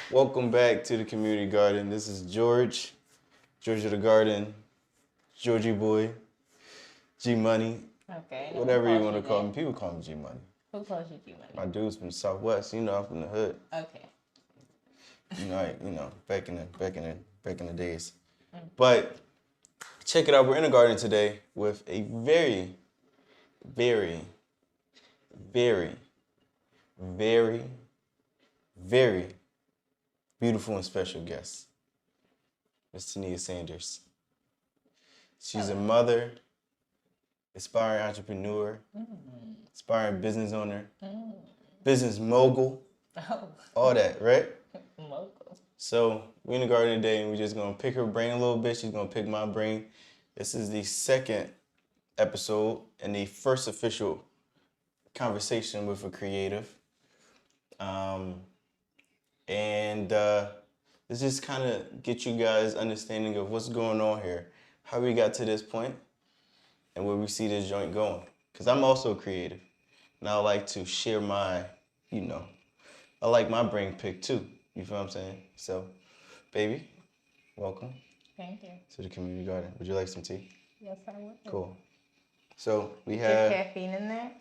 Welcome back to the community garden. This is George of the Garden, Georgie Boy, G Money, Okay. whatever you want to call me. People call me G Money. Who calls you G Money? My dude's from the Southwest. You know, I'm from the hood. Okay. Back in the days. But check it out. We're in the garden today with a very, very, very, very, very beautiful and special guest, Miss Tania Sanders. She's a mother, aspiring entrepreneur, aspiring business owner, business mogul, all that, right? Mogul. So we're in the garden today and we're just gonna pick her brain a little bit. She's gonna pick my brain. This is the second episode and the first official conversation with a creative. Let's just kind of get you guys understanding of what's going on here, how we got to this point, and where we see this joint going. Because I'm also creative, and I like to share my, I like my brain pick too. You feel what I'm saying? So, baby, welcome. Thank you. To the community garden. Would you like some tea? Yes, I would. Cool. So we Is have there caffeine in there?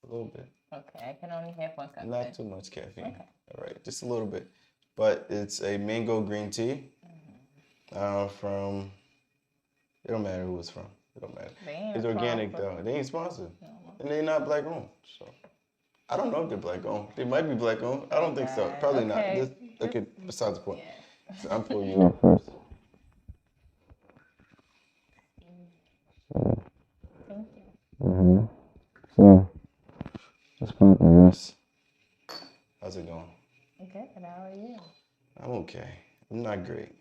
a little bit. Okay, I can only have one cup. Not too much caffeine. Okay. All right, just a little bit. But it's a mango green tea from, it don't matter who it's from. It don't matter. It's organic though. They ain't sponsored. No. And they're not black owned. So I don't know if they're black owned. They might be black owned. I don't think so. Probably not. Okay, besides the point. Yeah. So I'm pulling you up first. Thank you. So let's put this. How's it going? Good. How are you? I'm okay. I'm not great.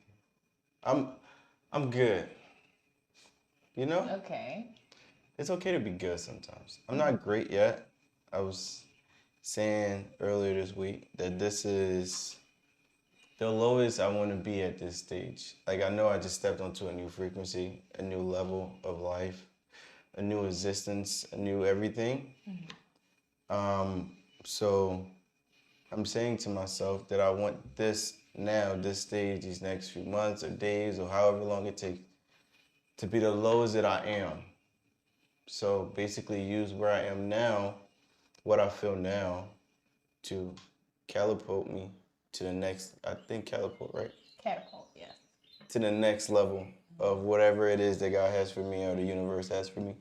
I'm good. You know? Okay. It's okay to be good sometimes. I'm not great yet. I was saying earlier this week that this is the lowest I want to be at this stage. Like, I know I just stepped onto a new frequency, a new level of life, a new existence, a new everything. So I'm saying to myself that I want this now, this stage, these next few months or days or however long it takes to be the lowest that I am. So basically use where I am now, what I feel now, to catapult me to the next, I think catapult, right? Catapult, yes. To the next level of whatever it is that God has for me or the universe has for me.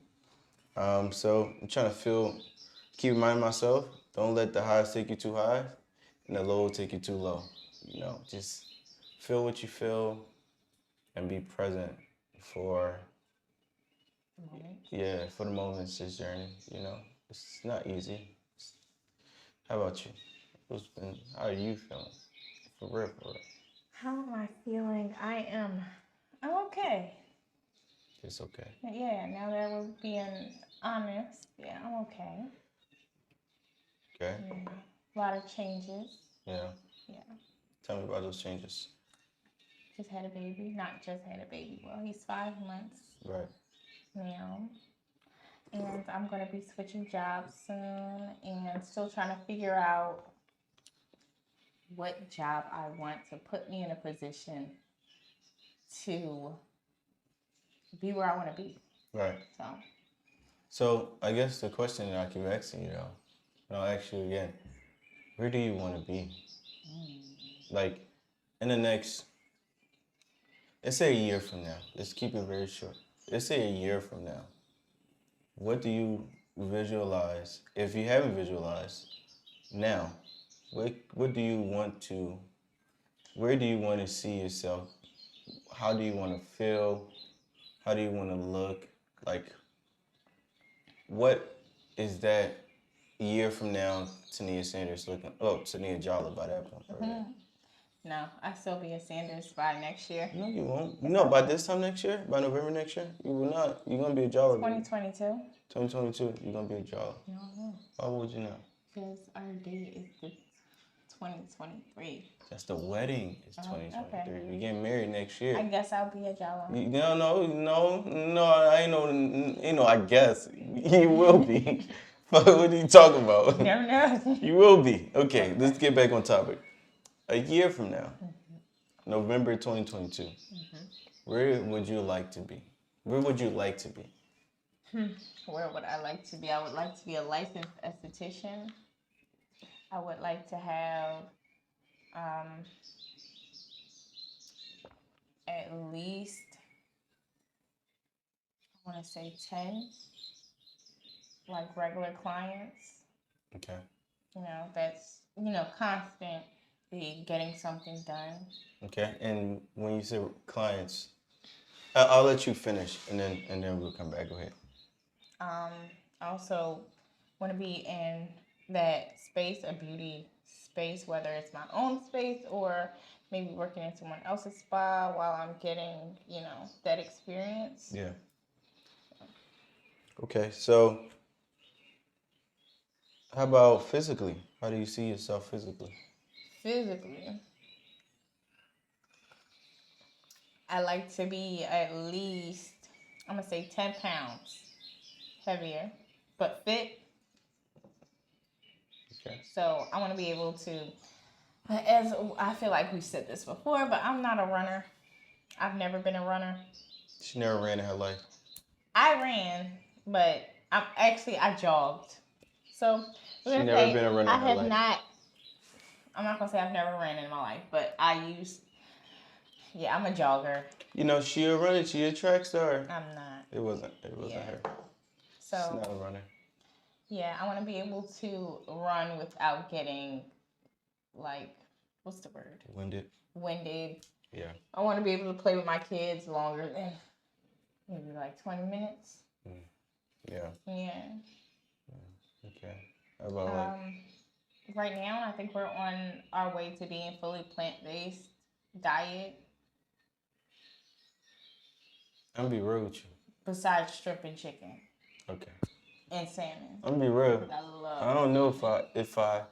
So I'm trying to keep reminding myself, don't let the highs take you too high and the low take you too low. Just feel what you feel and be present for the moments, this journey. It's not easy. How about you? How are you feeling? For real. How am I feeling? I'm okay. It's okay. Yeah, now that we're being honest, yeah, I'm okay. Okay. A lot of changes. Yeah. Yeah. Tell me about those changes. Just had a baby. Not just had a baby. Well, he's 5 months. Right. Now. And I'm going to be switching jobs soon and still trying to figure out what job I want to put me in a position to be where I want to be. Right. So I guess the question that I keep asking you though, and I'll ask you again, where do you want to be? Like in the next, let's say a year from now, let's keep it very short. Let's say a year from now, what do you visualize, if you haven't visualized now, what do you want to, where do you want to see yourself? How do you want to feel? How do you want to look? Like, what is that year from now, Tania Sanders looking? Oh, Tania Jolly by that point. No, I'll still be a Sanders by next year. No, you won't. No, by this time next year, by November next year, you will not. You're going to be a Jolly. 2022. 2022, you're going to be a Jolly. No. Why would you know? Because our date is the 2023. That's the wedding. It's 2023. Okay. We're getting married next year. I guess I'll be a Jolly. No, I ain't no, I guess. You will be. What are you talking about? Never know. You will be. Okay, let's get back on topic. A year from now, November 2022, where would you like to be? Where would you like to be? Where would I like to be? I would like to be a licensed esthetician. I would like to have at least, I want to say 10, like regular clients. Okay. That's, constantly getting something done. Okay. And when you say clients, I'll let you finish, and then we'll come back. Go ahead. I also want to be in that space, a beauty space, whether it's my own space or maybe working in someone else's spa while I'm getting, that experience. Yeah. Okay. So, how about physically? How do you see yourself physically? Physically, I like to be at least, I'm going to say 10 pounds heavier, but fit. Okay. So I want to be able to, as I feel like we've said this before, but I'm not a runner. I've never been a runner. She never ran in her life. I ran, but I jogged. So She never been a runner I in her have life. not. I'm not gonna say I've never ran in my life, but I'm a jogger. She a runner. She a track star. I'm not. It wasn't her. So She's not a runner. Yeah, I want to be able to run without getting, like, what's the word? Winded. Yeah. I want to be able to play with my kids longer than maybe like 20 minutes. Yeah. Yeah. Okay. How about right now, I think we're on our way to being fully plant-based diet. I'm gonna be real with you. Besides shrimp and chicken. Okay. And salmon. I'm gonna be real. I don't know if I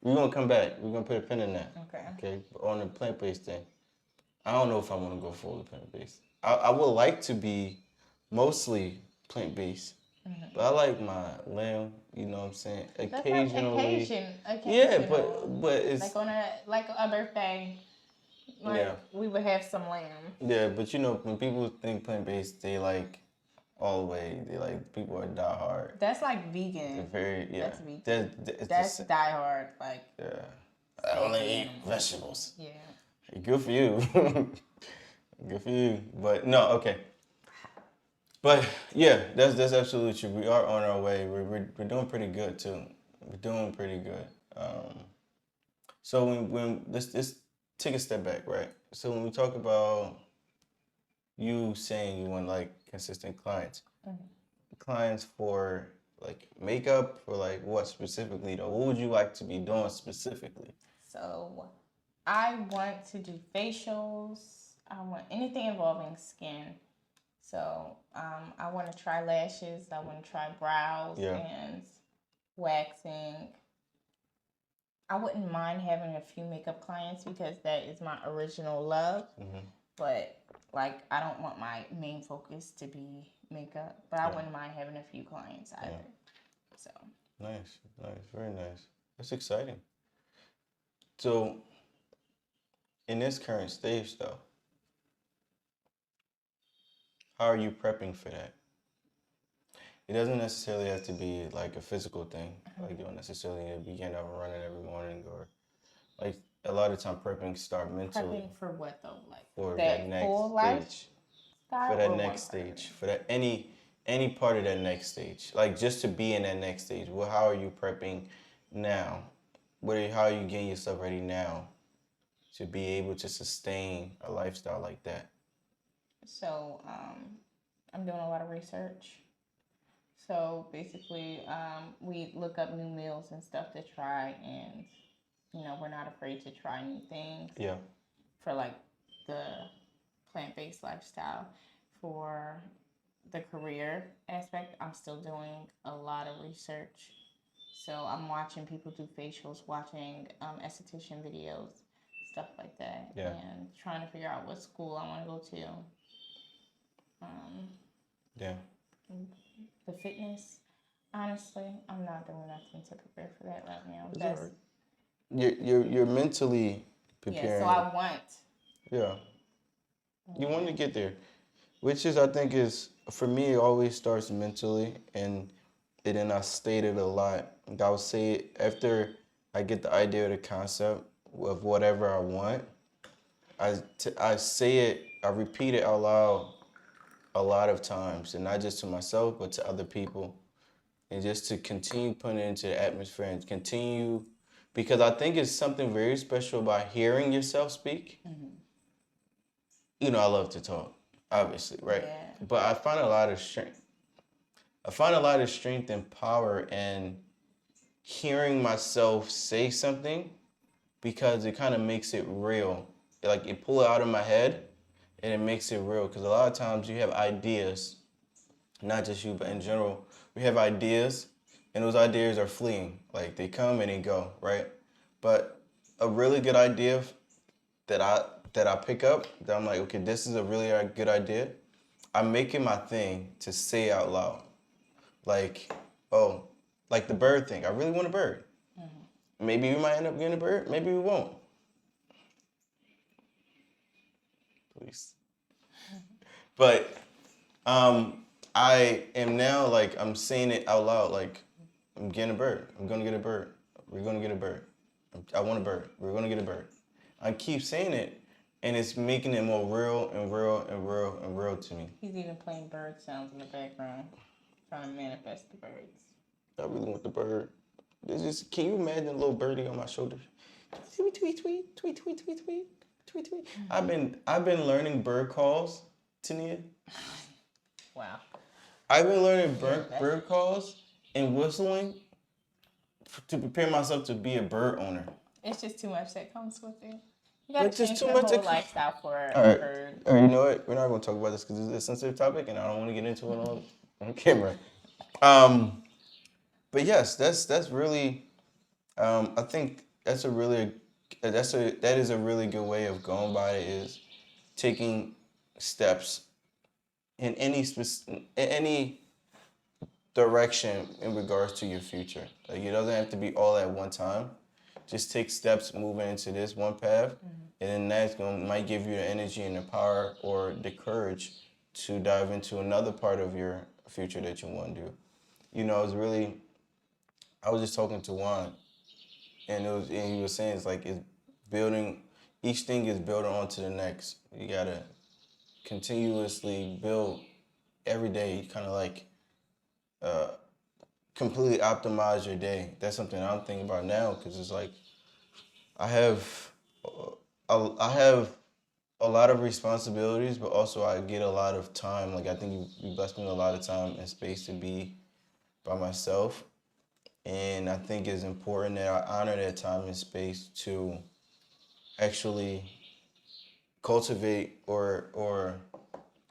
we're gonna come back. We're gonna put a pin in that. Okay. But on the plant-based thing, I don't know if I want to go fully plant-based. I would like to be mostly plant-based. But I like my lamb, you know what I'm saying? Occasionally. Occasional. Yeah, but it's like a birthday. We would have some lamb. Yeah, but when people think plant-based, they like all the way. They like people are die hard. That's like vegan. They're very That's vegan. That's die hard. Like I only eat vegetables. Yeah. Good for you. Good for you. But no, okay. But yeah, that's absolutely true. We are on our way. We're doing pretty good too. We're doing pretty good. So when let's take a step back, right? So when we talk about you saying you want like consistent clients, clients for like makeup or like what specifically though? What would you like to be doing specifically? So I want to do facials. I want anything involving skin. So I want to try lashes. I want to try brows and waxing. I wouldn't mind having a few makeup clients because that is my original love. But like, I don't want my main focus to be makeup. But I wouldn't mind having a few clients either. So nice, very nice. That's exciting. So in this current stage though, how are you prepping for that? It doesn't necessarily have to be like a physical thing. Like you don't necessarily need to be getting up and running every morning, or like a lot of time prepping start mentally. Prepping for what though? Like for that next stage. For that next stage. For that any part of that next stage. Like just to be in that next stage. Well, how are you prepping now? How are you getting yourself ready now to be able to sustain a lifestyle like that? So I'm doing a lot of research. So basically, we look up new meals and stuff to try, and we're not afraid to try new things. Yeah. For like the plant-based lifestyle, for the career aspect, I'm still doing a lot of research. So I'm watching people do facials, watching esthetician videos, stuff like that, and trying to figure out what school I want to go to. The fitness. Honestly, I'm not doing nothing to prepare for that right now. It's That's all right. You're mentally yeah. So preparing. I want. Yeah, you want Yeah. to get there, which is I think is for me. It always starts mentally, and then I stated a lot. I would say it after I get the idea of the concept of whatever I want. I say it. I repeat it out loud a lot of times, and not just to myself, but to other people, and just to continue putting it into the atmosphere and continue, because I think it's something very special about hearing yourself speak. You know, I love to talk, obviously, right? Yeah. But I find a lot of strength. I find a lot of strength and power in hearing myself say something because it kind of makes it real. Like it pull it out of my head and it makes it real. Because a lot of times you have ideas, not just you, but in general, we have ideas and those ideas are fleeing. Like they come and they go, right? But a really good idea that I pick up, that I'm like, okay, this is a really good idea. I make it my thing to say out loud. Like, oh, like the bird thing. I really want a bird. Maybe we might end up getting a bird. Maybe we won't. Please. But I am now like I'm saying it out loud. Like I'm getting a bird. I'm gonna get a bird. We're gonna get a bird. I want a bird. We're gonna get a bird. I keep saying it, and it's making it more real and real and real and real to me. He's even playing bird sounds in the background, trying to manifest the birds. I really want the bird. This is. Can you imagine a little birdie on my shoulder? Tweet, tweet, tweet, tweet, tweet, tweet, tweet, tweet, tweet. I've been learning bird calls, Tania. Wow. I've been learning bird calls and whistling to prepare myself to be a bird owner. It's just too much that comes with it. You gotta But just change too your much. whole lifestyle for All a right. bird. All right. You know what? We're not going to talk about this because it's a sensitive topic, and I don't want to get into it on camera. But yes, that's really. I think that is a really good way of going by it is taking steps in any direction in regards to your future. Like it doesn't have to be all at one time. Just take steps moving into this one path, and then might give you the energy and the power or the courage to dive into another part of your future that you want to do. You know, it's really. I was just talking to Juan, and he was saying it's like it's building. Each thing is building onto the next. You gotta continuously build every day. You kind of like uh, completely optimize your day. That's something I'm thinking about now because it's like I have I have a lot of responsibilities, but also I get a lot of time. Like I think you blessed me with a lot of time and space to be by myself, and I think it's important that I honor that time and space to actually cultivate or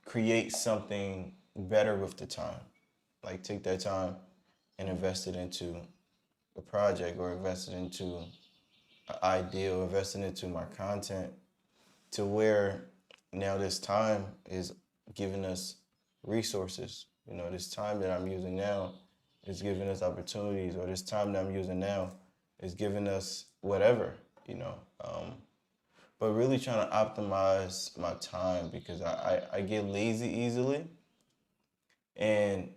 create something better with the time. Like take that time and invest it into a project or invest it into an idea or invest it into my content to where now this time is giving us resources. You know, this time that I'm using now is giving us opportunities, or this time that I'm using now is giving us whatever, you know. But really trying to optimize my time because I get lazy easily and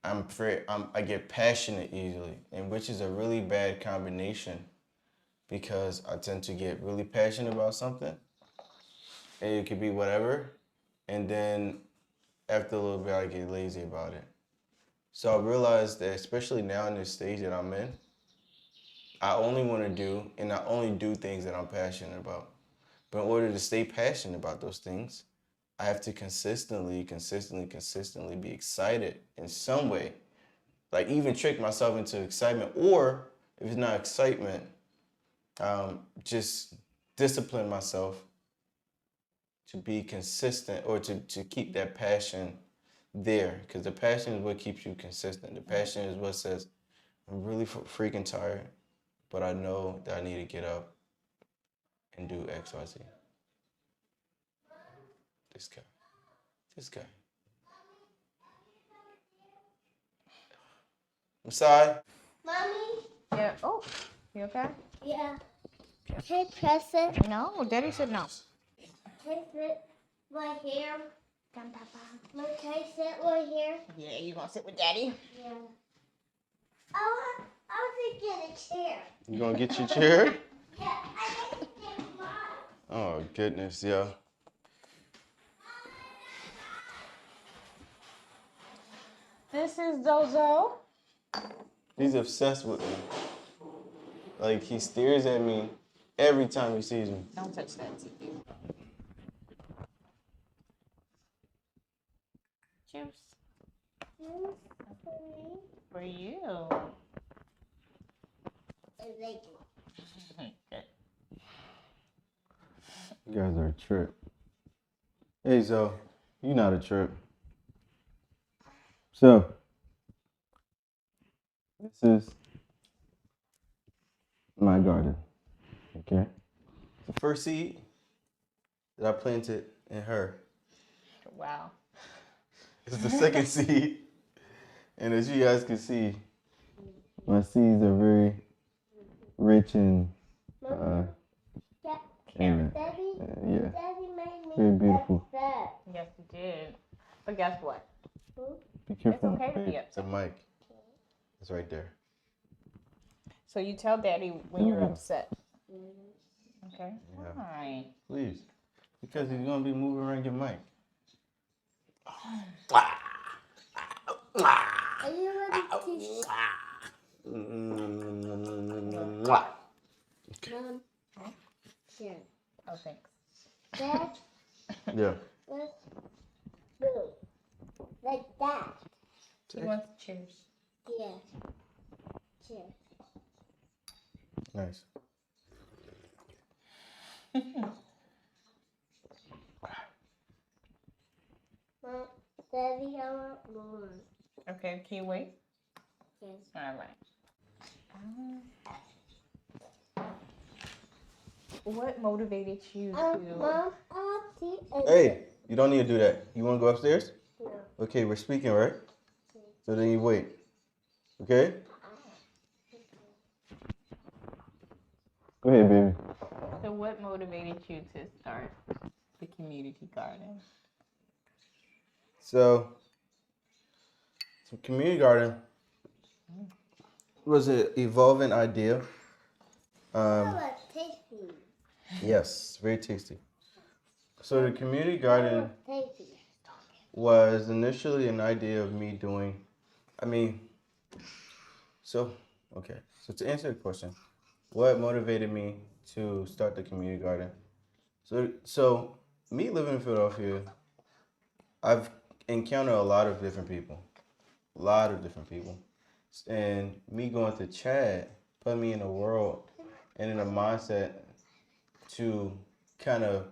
I get passionate easily, and which is a really bad combination because I tend to get really passionate about something and it could be whatever, and then after a little bit I get lazy about it. So I realized that especially now in this stage that I'm in, I only want to do and I only do things that I'm passionate about. But in order to stay passionate about those things, I have to consistently be excited in some way. Like even trick myself into excitement, or if it's not excitement, just discipline myself to be consistent or to keep that passion there. Because the passion is what keeps you consistent. The passion is what says, I'm really freaking tired, but I know that I need to get up and do X, Y, Z. This guy. This guy. Inside. Mommy? Yeah. Oh, you okay? Yeah. Can I press it? No, Daddy said no. Can I sit right here? Come, Papa. Mom, can I sit right here? Yeah, you gonna sit with Daddy? Yeah. I want to get a chair. You gonna get your chair? Yeah, I need to get mine. Oh, goodness, yo. This is Zozo. He's obsessed with me. Like, he stares at me every time he sees me. Don't touch that TV. Juice. Juice for me. For you. I like it. Good. You guys are a trip. Hey, Zo, you not a trip. So, this is my garden, okay? The first seed that I planted in her Wow. is the second seed. And as you guys can see, my seeds are very rich and, Daddy, yeah, Daddy made me very beautiful. upset. Yes, you did. But guess what? Be careful. okay to be babe. upset. The mic. It's right there. So you tell Daddy when you're upset. Okay. Yeah. Fine. Please. Because he's going to be moving around your mic. Are you ready to Mom? Here. Oh, thanks. Dad, Yeah. let's move. Like that. He wants cheers. Yeah. Cheers. Nice. Mom, Daddy, I want more. Okay, can you wait? Yes. All right. What motivated you to? Mom, I'll see. Hey, you don't need to do that. You want to go upstairs? No. Okay, we're speaking, right? So then you wait. Okay? Go ahead, baby. So what motivated you to start the community garden? So community garden was an evolving idea. Tasty. Yes, very tasty. So the community garden Tasty. was initially an idea of me doing, so to answer the question, what motivated me to start the community garden? So me living in Philadelphia, I've encountered a lot of different people. And me going to Chad put me in a world and in a mindset to kind of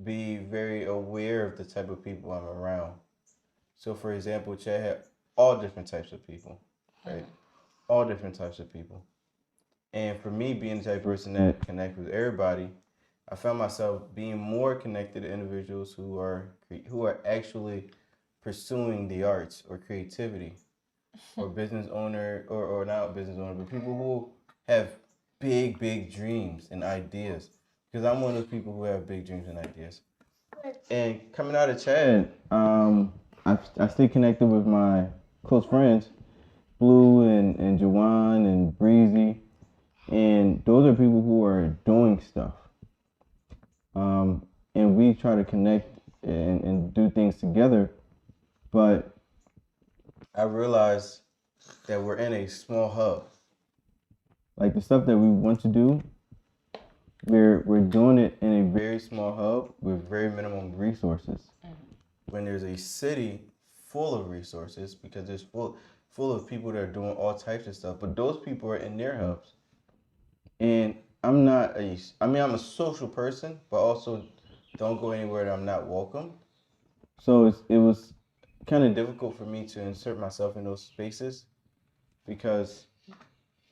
be very aware of the type of people I'm around. So for example, Chad had all different types of people, right? All different types of people. And for me, being the type of person that connects with everybody, I found myself being more connected to individuals who are actually pursuing the arts or creativity, or business owner, or not business owner, but people who have big dreams and ideas. Because I'm one of those people who have big dreams and ideas. And coming out of Chad, I stay connected with my close friends, Blue and Jawan and Breezy. And those are people who are doing stuff. And we try to connect and do things together. But I realized that we're in a small hub. Like the stuff that we want to do, we're doing it in a very small hub with very minimum resources. When there's a city full of resources, because there's full of people that are doing all types of stuff, but those people are in their hubs. And I'm a social person, but also don't go anywhere that I'm not welcome. So it was kind of difficult for me to insert myself in those spaces because.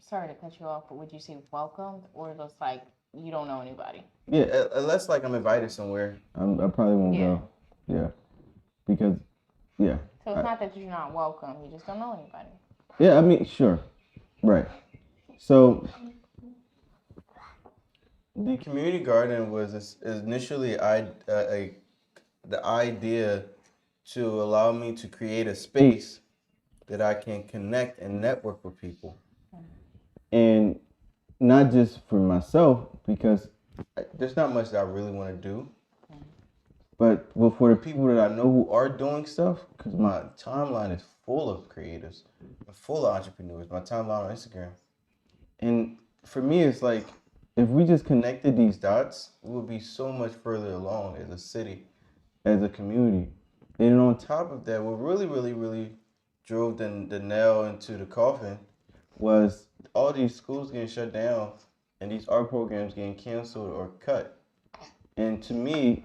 Sorry to cut you off, but would you say welcomed or just like you don't know anybody? Yeah, unless like I'm invited somewhere, I probably won't go. Yeah, because So it's not that you're not welcome; you just don't know anybody. Yeah, I mean, sure. Right. So the community garden was initially the idea to allow me to create a space that I can connect and network with people. And not just for myself, because there's not much that I really want to do, but for the people that I know who are doing stuff, because my timeline is full of creatives, full of entrepreneurs, my timeline on Instagram. And for me, it's like, if we just connected these dots, we would be so much further along as a city, as a community. And on top of that, what really, really, really drove the nail into the coffin was all these schools getting shut down and these art programs getting canceled or cut. And to me,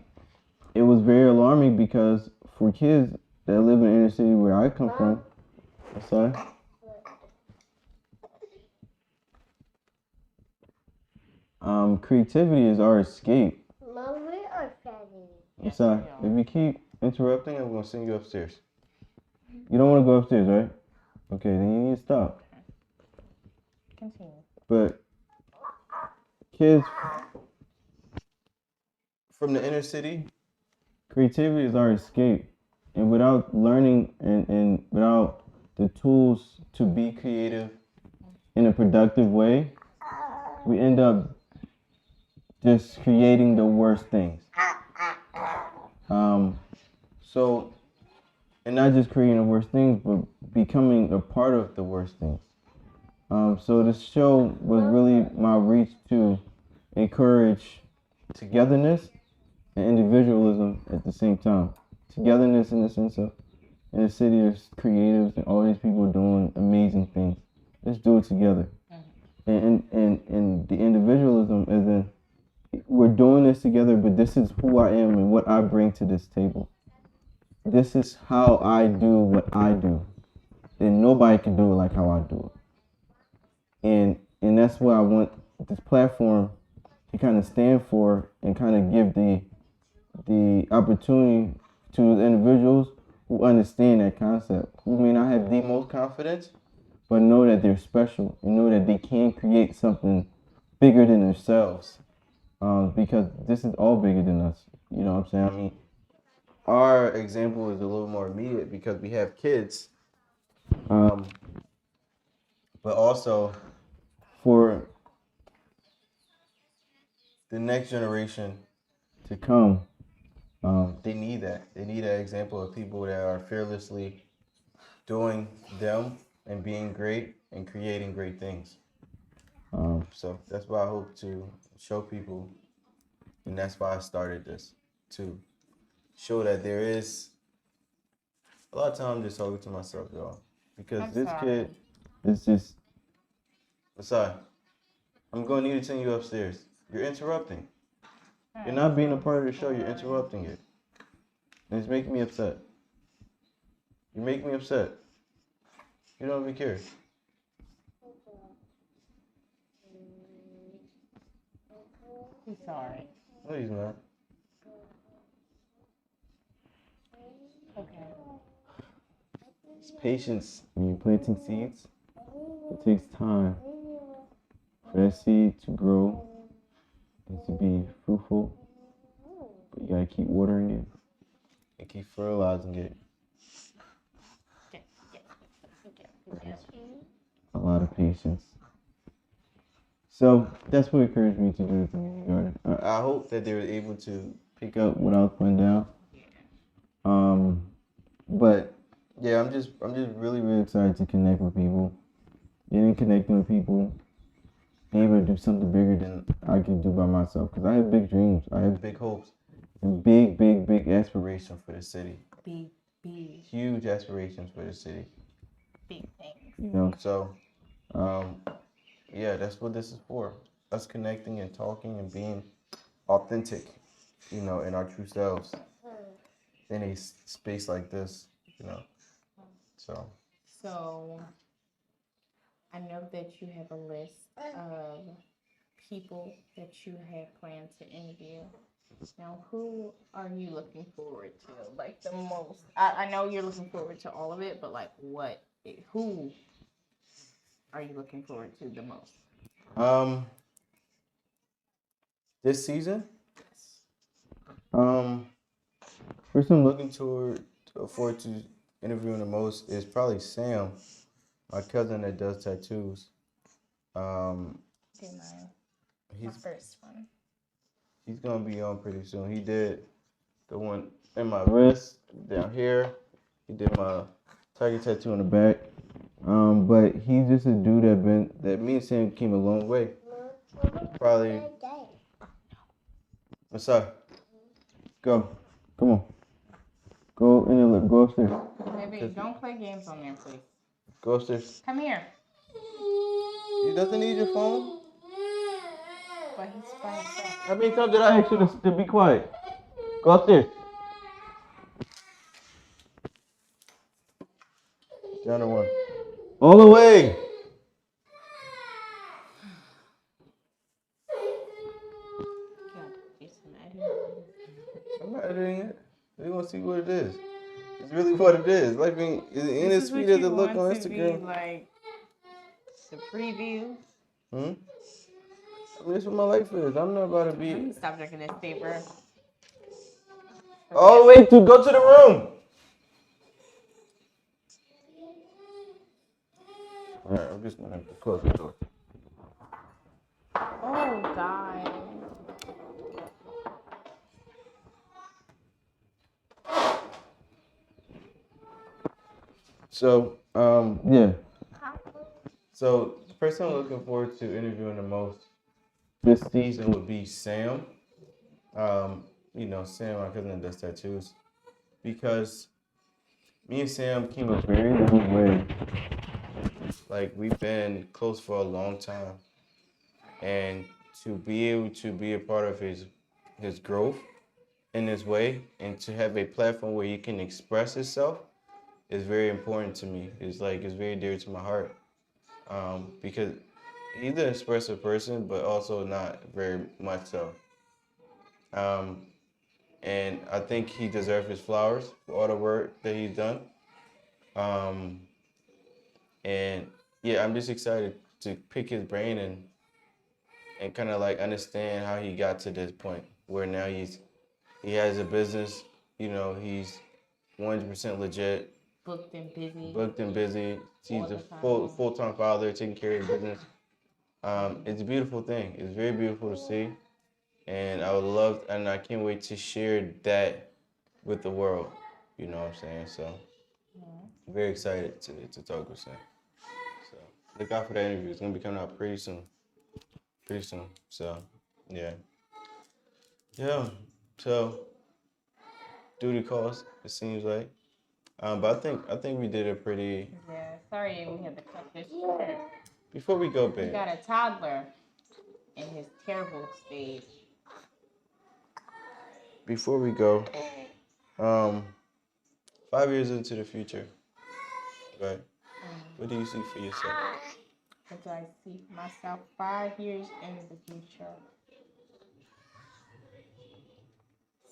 it was very alarming because for kids that live in the inner city where I come from, I'm sorry. Creativity is our escape. Mom, where are Fatty? I'm sorry. If you keep interrupting, I'm gonna send you upstairs. You don't want to go upstairs, right? Okay, then you need to stop. Continue. But kids from the inner city, creativity is our escape. And without learning and without the tools to be creative in a productive way, we end up just creating the worst things. Um, so, and not just creating the worst things, but becoming a part of the worst things. So this show was really my reach to encourage togetherness and individualism at the same time. Togetherness in the sense of, in the city there's creatives and all these people doing amazing things. Let's do it together. And the individualism is in, we're doing this together, but this is who I am and what I bring to this table. This is how I do what I do. And nobody can do it like how I do it. And that's what I want this platform to kind of stand for and kind of give the opportunity to individuals who understand that concept, who may not have the most confidence, but know that they're special and know that they can create something bigger than themselves. Because this is all bigger than us. You know what I'm saying? I mean, our example is a little more immediate because we have kids, um, but also for the next generation to come, they need that. They need that example of people that are fearlessly doing them and being great and creating great things. So that's why I hope to show people, and that's why I started this, to show that there is a lot of time I'm just talking to myself, y'all, because I'm this sorry. kid is just. Sorry, I'm going to need to send you upstairs. You're interrupting. You're not being a part of the show. You're interrupting it, and it's making me upset. You make me upset. You don't even care. I'm sorry. No, he's not. Okay. It's patience. When you're planting seeds, it takes time for that seed to grow and to be fruitful. But you gotta keep watering it and keep fertilizing it. A lot of patience. So that's what encouraged me to do the community garden. I hope that they were able to pick up what I was putting down. But yeah, I'm just really really excited to connect with people. Getting connecting with people, being able to do something bigger than I can do by myself. Because I have big dreams, I have big hopes, and big aspirations for the city. Big, Huge aspirations for the city. big things. You know, so yeah, that's what this is for. Us connecting and talking and being authentic, in our true selves in a space like this, you know. So So I know that you have a list of people that you have planned to interview. Now, who are you looking forward to? Like the most? I know you're looking forward to all of it, but like what? Who are you looking forward to the most? This season, person I'm looking forward to interviewing the most is probably Sam, my cousin that does tattoos. Um, Do my he's first one. he's gonna be on pretty soon. He did the one in my wrist down here. He did my tiger tattoo on the back. But he's just a dude that me and Sam came a long way. Probably. What's up? Go. Come on. Go in there. Go upstairs. Baby, don't play games on there, please. Go upstairs. Come here. He doesn't need your phone. But he's by himself. How many times did I ask you to be quiet? Go upstairs. Down to one. All the way. I'm not editing it. They gonna see what it is. It's really what it is. Life ain't as sweet as it look on Instagram. Be like the preview. I mean, that's what my life is. I'm not about to be. Let me stop drinking this paper. Oh wait, to go to the room. All right, I'm just gonna have to close the door. Oh God. So, yeah. So, the person I'm looking forward to interviewing the most this season would be Sam. Sam, my cousin that does tattoos. Because me and Sam came a very long way. Like, we've been close for a long time. And to be able to be a part of his growth in this way and to have a platform where he can express himself is very important to me. It's very dear to my heart. Because he's an expressive person, but also not very much so. And I think he deserves his flowers for all the work that he's done. And yeah, I'm just excited to pick his brain and kind of like understand how he got to this point where now he has a business. He's 100% legit. Booked and busy. He's a full-time father taking care of his business. It's a beautiful thing. It's very beautiful to see. And I can't wait to share that with the world. You know what I'm saying? So, I'm very excited to talk with Sam. So, look out for that interview. It's going to be coming out pretty soon. So, yeah. Yeah. So, duty calls, it seems like. But I think we did a pretty. Yeah, sorry we had to cut this short. Before we go, babe. We got a toddler in his terrible stage. Before we go, 5 years into the future, right? What do you see for yourself? What do I see for myself 5 years in the future?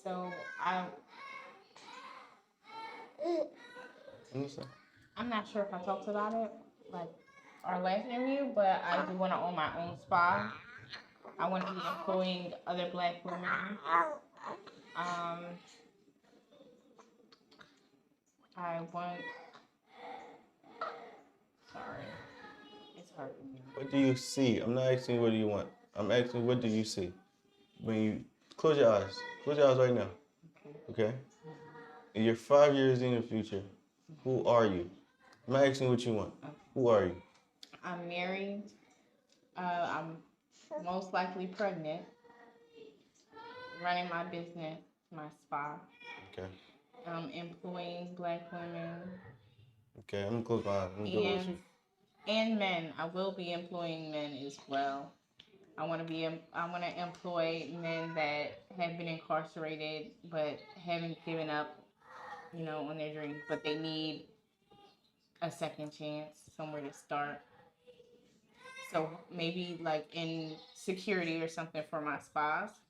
So I'm not sure if I talked about it, like our last interview, but I do want to own my own spa. I want to be employing other Black women. I want. Sorry, it's hard for me. What do you see? I'm not asking what do you want. I'm asking what do you see? When you close your eyes. Close your eyes right now. Okay? And you're 5 years in the future. Who are you? I'm not asking what you want. Who are you? I'm married. I'm most likely pregnant. Running my business, my spa. Okay. Employing Black women. Okay, I'm gonna close my eyes. I'm gonna go with you. And men. I will be employing men as well. I want to employ men that have been incarcerated but haven't given up, on their dreams, but they need a second chance, somewhere to start. So maybe like in security or something for my spas,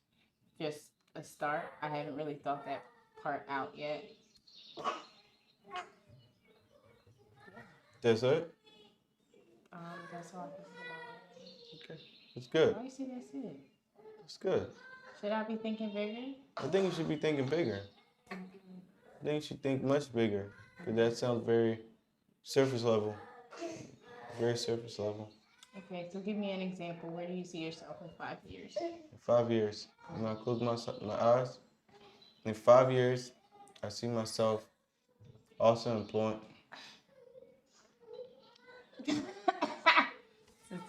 just a start. I haven't really thought that part out yet. That's it? That's all I can think about. Okay. It's good. Oh, you see, that's it. It's good. Should I be thinking bigger? I think you should be thinking bigger. I think you should think much bigger. Because that sounds very surface level. Very surface level. Okay, so give me an example. Where do you see yourself in 5 years? In 5 years, when I close my eyes, in 5 years, I see myself also employing. This is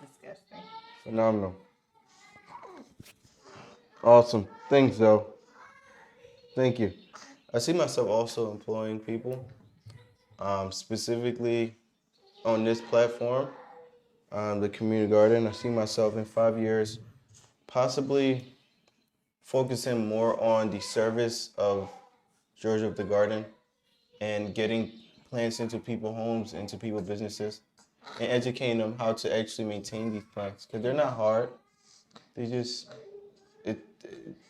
disgusting. Phenomenal. Awesome. Thanks, though. Thank you. I see myself also employing people, specifically on this platform, the Community Garden. I see myself in 5 years possibly focusing more on the service of Georgia of the Garden and getting plants into people's homes, into people's businesses, and educating them how to actually maintain these plants. Because they're not hard. They just, it,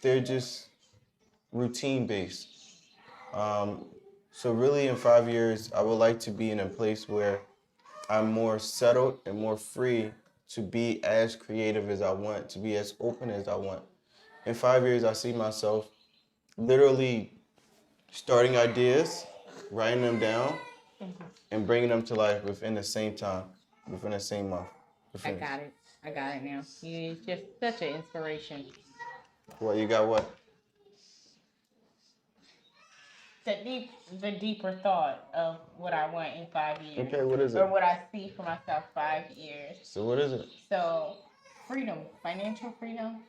they're just routine based. So really in 5 years, I would like to be in a place where I'm more settled and more free to be as creative as I want, to be as open as I want. In 5 years, I see myself literally starting ideas, writing them down, and bringing them to life within the same time, within the same month. I got it. I got it now. You're just such an inspiration. What, you got what? The deeper thought of what I want in 5 years. Okay, what is it? Or what I see for myself 5 years. So what is it? So, freedom, financial freedom.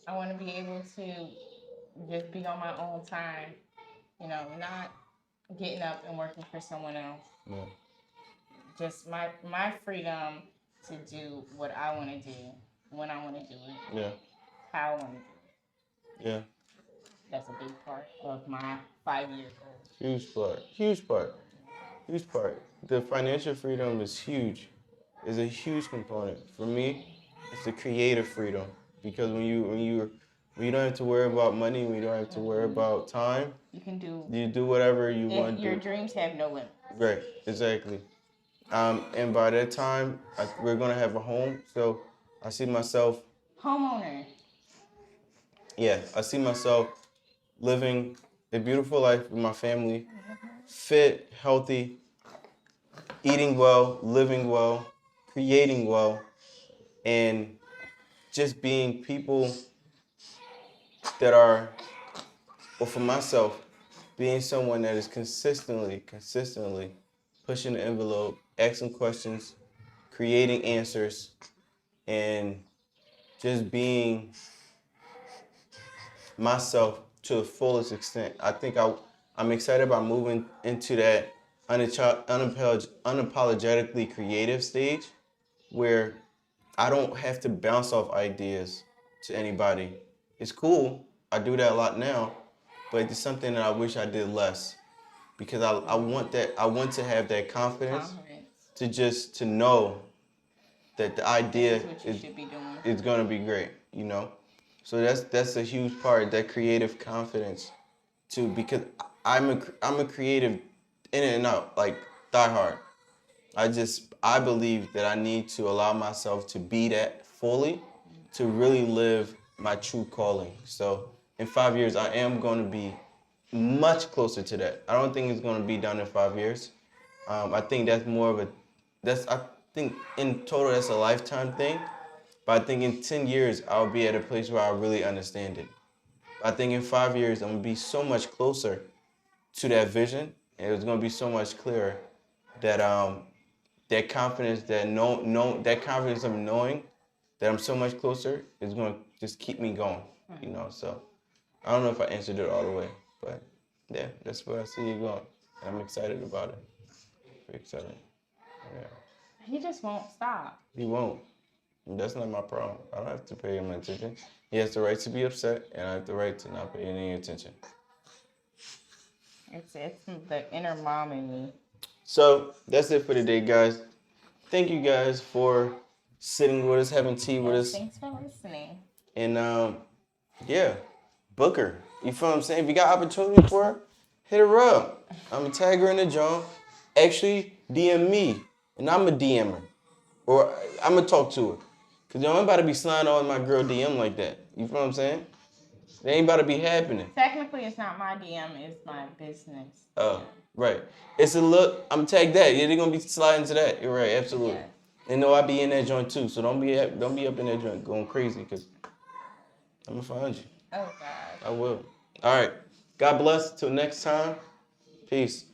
I want to be able to just be on my own time, not getting up and working for someone else. Yeah. Just my freedom to do what I want to do, when I want to do it, Yeah. how I want to do it. Yeah. That's a big part of my 5-year goal. Huge part. Huge part. Huge part. The financial freedom is huge. It's a huge component. For me, it's the creative freedom. Because when you don't have to worry about money, when you don't have to worry about time, you do whatever you want to do. Your dreams have no limit. Right, exactly. And by that time, we're gonna have a home. So I see myself. Homeowner. Yeah, I see myself living a beautiful life with my family, fit, healthy, eating well, living well, creating well, and just being people that are, well, for myself, being someone that is consistently pushing the envelope, asking questions, creating answers, and just being myself to the fullest extent. I think I'm excited about moving into that unapologetically creative stage where I don't have to bounce off ideas to anybody. It's cool. I do that a lot now, but it's something that I wish I did less because I want that. I want to have that confidence to know that the idea is going to be great, So that's a huge part, that creative confidence too, because I'm a creative in and out, like die hard. I believe that I need to allow myself to be that fully to really live my true calling. So in 5 years, I am going to be much closer to that. I don't think it's going to be done in 5 years. I think that's more of I think in total that's a lifetime thing. But I think in 10 years, I'll be at a place where I really understand it. I think in 5 years, I'm going to be so much closer to that vision, and it's going to be so much clearer that that confidence that confidence of knowing that I'm so much closer is going to just keep me going, So I don't know if I answered it all the way, but yeah, that's where I see it going. And I'm excited about it. Very excited. Yeah. He just won't stop. He won't. That's not my problem. I don't have to pay him attention. He has the right to be upset, and I have the right to not pay any attention. It's the inner mom in me. So that's it for today, guys. Thank you guys for sitting with us, having tea with us. Thanks for listening. And yeah, book her. You feel what I'm saying? If you got opportunity for her, hit her up. I'm gonna tag her in the joint. Actually, DM me, and I'm a DMer. Or I'm going to talk to her. Because I'm about to be sliding on my girl DM like that. You feel what I'm saying? It ain't about to be happening. Technically, it's not my DM, it's my business. Oh, right. It's a look. I'm tagged that. Yeah, they're going to be sliding to that. You're right. Absolutely. Yes. And no, I be in that joint too. So don't be up in that joint going crazy because I'm going to find you. Oh, God. I will. All right. God bless. Till next time. Peace.